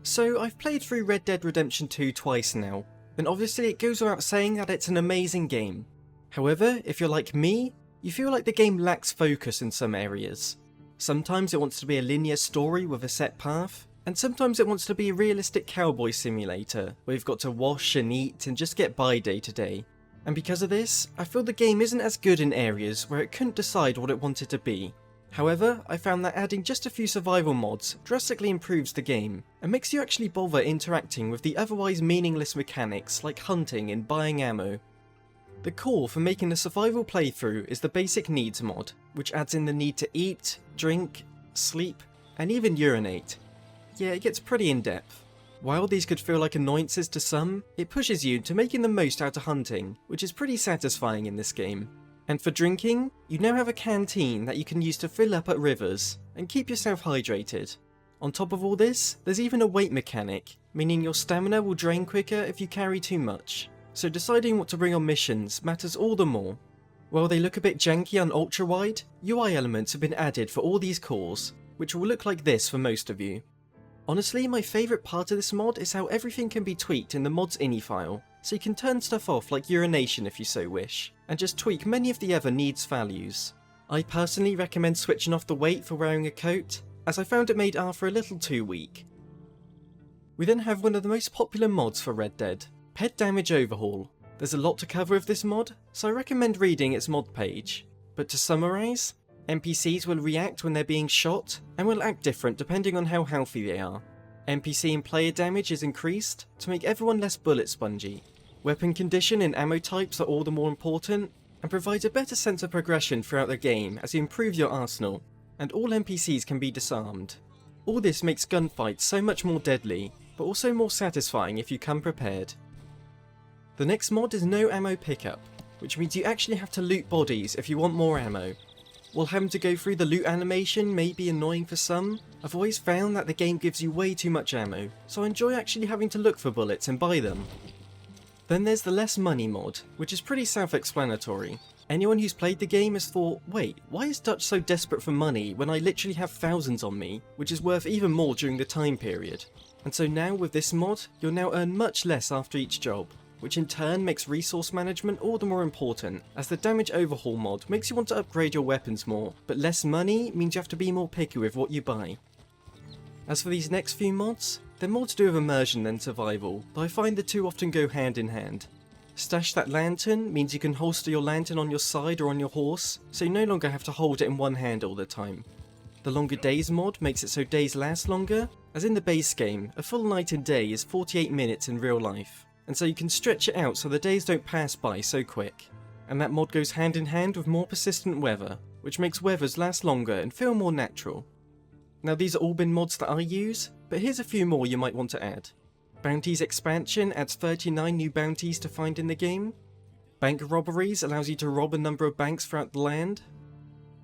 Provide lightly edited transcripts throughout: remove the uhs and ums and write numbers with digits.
So I've played through Red Dead Redemption 2 twice now, and obviously it goes without saying that it's an amazing game. However, if you're like me, you feel like the game lacks focus in some areas. Sometimes it wants to be a linear story with a set path, and sometimes it wants to be a realistic cowboy simulator, where you've got to wash and eat and just get by day to day. And because of this, I feel the game isn't as good in areas where it couldn't decide what it wanted to be. However, I found that adding just a few survival mods drastically improves the game, and makes you actually bother interacting with the otherwise meaningless mechanics like hunting and buying ammo. The core for making a survival playthrough is the basic needs mod, which adds in the need to eat, drink, sleep, and even urinate. Yeah, it gets pretty in-depth. While these could feel like annoyances to some, it pushes you to making the most out of hunting, which is pretty satisfying in this game. And for drinking, you now have a canteen that you can use to fill up at rivers, and keep yourself hydrated. On top of all this, there's even a weight mechanic, meaning your stamina will drain quicker if you carry too much, so deciding what to bring on missions matters all the more. While they look a bit janky on ultra-wide, UI elements have been added for all these cores, which will look like this for most of you. Honestly, my favourite part of this mod is how everything can be tweaked in the mod's ini file, so you can turn stuff off like urination if you so wish, and just tweak many of the other needs values. I personally recommend switching off the weight for wearing a coat, as I found it made Arthur a little too weak. We then have one of the most popular mods for Red Dead, Pet Damage Overhaul. There's a lot to cover with this mod, so I recommend reading its mod page. But to summarise, NPCs will react when they're being shot, and will act different depending on how healthy they are. NPC and player damage is increased to make everyone less bullet spongy. Weapon condition and ammo types are all the more important, and provides a better sense of progression throughout the game as you improve your arsenal, and all NPCs can be disarmed. All this makes gunfights so much more deadly, but also more satisfying if you come prepared. The next mod is no ammo pickup, which means you actually have to loot bodies if you want more ammo. While having to go through the loot animation may be annoying for some, I've always found that the game gives you way too much ammo, so I enjoy actually having to look for bullets and buy them. Then there's the less money mod, which is pretty self-explanatory. Anyone who's played the game has thought, wait, why is Dutch so desperate for money when I literally have thousands on me, which is worth even more during the time period? And so now with this mod, you'll now earn much less after each job, which in turn makes resource management all the more important, as the Damage Overhaul mod makes you want to upgrade your weapons more, but less money means you have to be more picky with what you buy. As for these next few mods, they're more to do with immersion than survival, but I find the two often go hand in hand. Stash That Lantern means you can holster your lantern on your side or on your horse, so you no longer have to hold it in one hand all the time. The Longer Days mod makes it so days last longer, as in the base game, a full night and day is 48 minutes in real life, and so you can stretch it out so the days don't pass by so quick. And that mod goes hand in hand with more persistent weather, which makes weathers last longer and feel more natural. Now these have all been mods that I use, but here's a few more you might want to add. Bounties expansion adds 39 new bounties to find in the game. Bank robberies allows you to rob a number of banks throughout the land.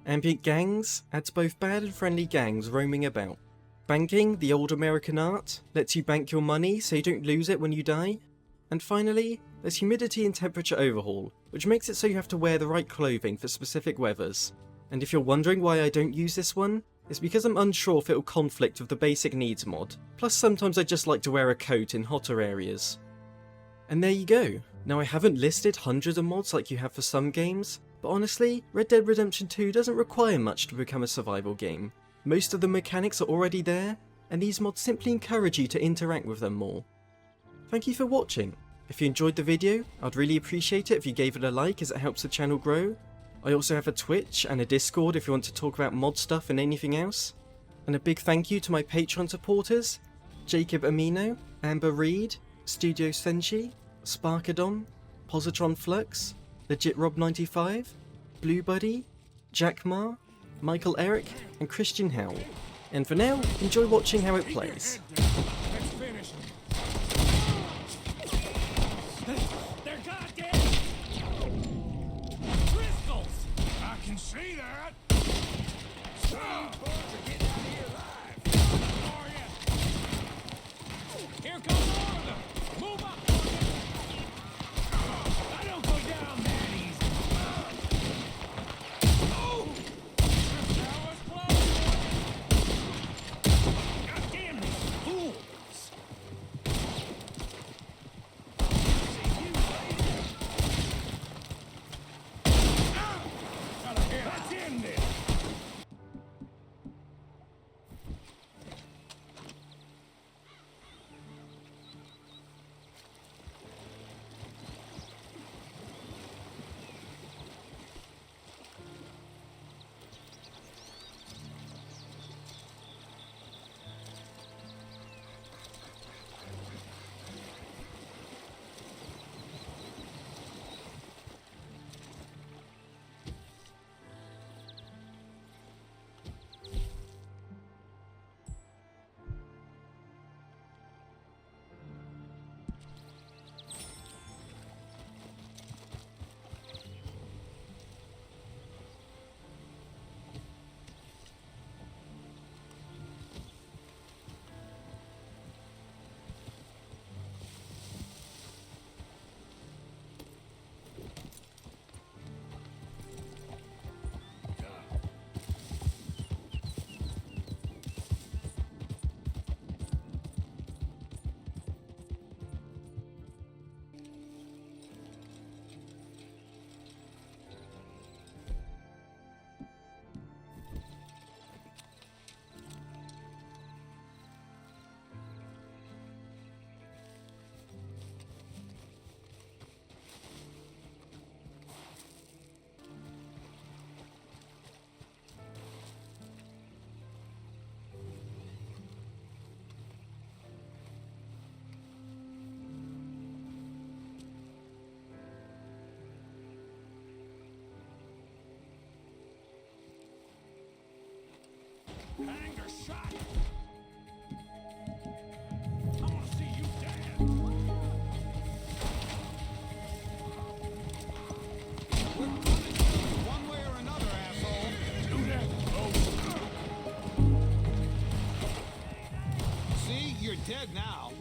Ambient gangs adds both bad and friendly gangs roaming about. Banking, the old American art, lets you bank your money so you don't lose it when you die. And finally, there's humidity and temperature overhaul, which makes it so you have to wear the right clothing for specific weathers. And if you're wondering why I don't use this one, it's because I'm unsure if it'll conflict with the basic needs mod, plus sometimes I just like to wear a coat in hotter areas. And there you go. Now I haven't listed hundreds of mods like you have for some games, but honestly, Red Dead Redemption 2 doesn't require much to become a survival game. Most of the mechanics are already there, and these mods simply encourage you to interact with them more. Thank you for watching. If you enjoyed the video, I'd really appreciate it if you gave it a like as it helps the channel grow. I also have a Twitch and a Discord if you want to talk about mod stuff and anything else. And a big thank you to my Patreon supporters, Jacob Amino, Amber Reed, Studio Senshi, Sparkadon, Positron Flux, Legit Rob 95, Blue Buddy, Jack Ma, Michael Eric, and Christian Howell. And for now, enjoy watching how it plays. See that? Here comes all of them! Move up! I don't go down that easy! Oh! That was close! God damn these fools! Hanger shot. I want to see you dead. We're punishing you one way or another, asshole. Do that. Oh. See, you're dead now.